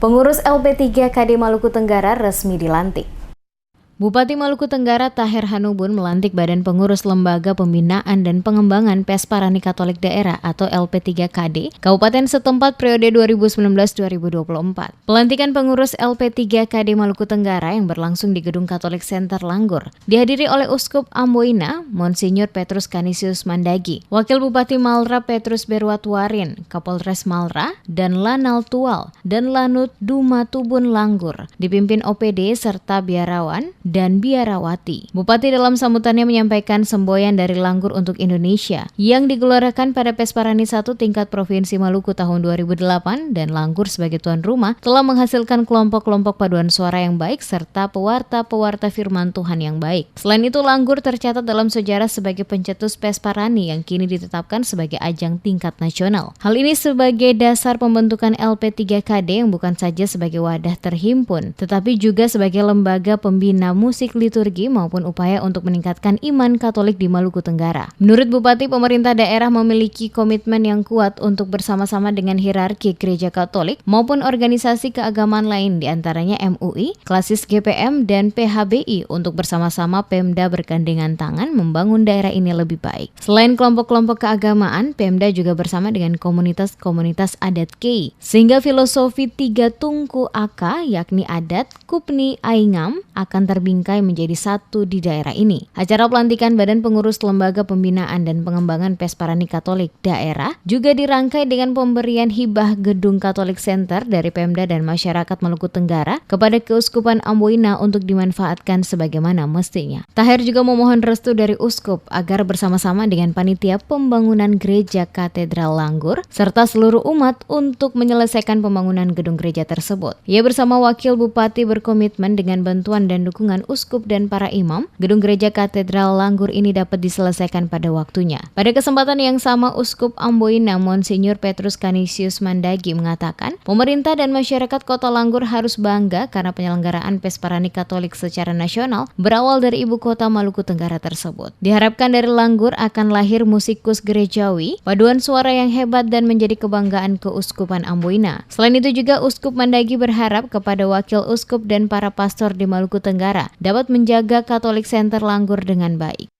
Pengurus LP3KD Maluku Tenggara resmi dilantik. Bupati Maluku Tenggara Taher Hanubun melantik Badan Pengurus Lembaga Pembinaan dan Pengembangan Pesparani Katolik Daerah atau LP3KD Kabupaten setempat periode 2019-2024. Pelantikan pengurus LP3KD Maluku Tenggara yang berlangsung di Gedung Katolik Center Langgur dihadiri oleh Uskup Amboina Monsinyur Petrus Canisius Mandagi, Wakil Bupati Malra Petrus Berwatwarin, Kapolres Malra dan Lanal Tual dan Lanut Dumatubun Langgur, dipimpin OPD serta biarawan dan biarawati. Bupati dalam sambutannya menyampaikan semboyan dari Langgur untuk Indonesia yang digelorkan pada Pesparani 1 tingkat Provinsi Maluku tahun 2008 dan Langgur sebagai tuan rumah telah menghasilkan kelompok-kelompok paduan suara yang baik serta pewarta-pewarta firman Tuhan yang baik. Selain itu, Langgur tercatat dalam sejarah sebagai pencetus Pesparani yang kini ditetapkan sebagai ajang tingkat nasional. Hal ini sebagai dasar pembentukan LP3KD yang bukan saja sebagai wadah terhimpun, tetapi juga sebagai lembaga pembina musik liturgi maupun upaya untuk meningkatkan iman Katolik di Maluku Tenggara. Menurut Bupati, pemerintah daerah memiliki komitmen yang kuat untuk bersama-sama dengan hierarki Gereja Katolik maupun organisasi keagamaan lain, diantaranya MUI, Klasis GPM, dan PHBI untuk bersama-sama Pemda bergandengan tangan membangun daerah ini lebih baik. Selain kelompok-kelompok keagamaan, Pemda juga bersama dengan komunitas-komunitas adat KEI, sehingga filosofi tiga tungku AK yakni adat, kupni, aingam akan terbingkai menjadi satu di daerah ini. Acara pelantikan Badan Pengurus Lembaga Pembinaan dan Pengembangan Pesparani Katolik Daerah juga dirangkai dengan pemberian hibah Gedung Katolik Center dari Pemda dan masyarakat Maluku Tenggara kepada Keuskupan Amboina untuk dimanfaatkan sebagaimana mestinya. Taher juga memohon restu dari Uskup agar bersama-sama dengan panitia pembangunan Gereja Katedral Langgur serta seluruh umat untuk menyelesaikan pembangunan gedung gereja tersebut. Ia bersama Wakil Bupati berkomitmen dengan bantuan dan dukungan Uskup dan para imam, gedung gereja Katedral Langgur ini dapat diselesaikan pada waktunya. Pada kesempatan yang sama, Uskup Amboina Monsinyur Petrus Canisius Mandagi mengatakan, pemerintah dan masyarakat Kota Langgur harus bangga karena penyelenggaraan Pesparani Katolik secara nasional berawal dari ibu kota Maluku Tenggara tersebut. Diharapkan dari Langgur akan lahir musikus gerejawi, paduan suara yang hebat dan menjadi kebanggaan Keuskupan Amboina. Selain itu juga Uskup Mandagi berharap kepada Wakil Uskup dan para pastor di Maluku Tenggara dapat menjaga Katolik Center Langgur dengan baik.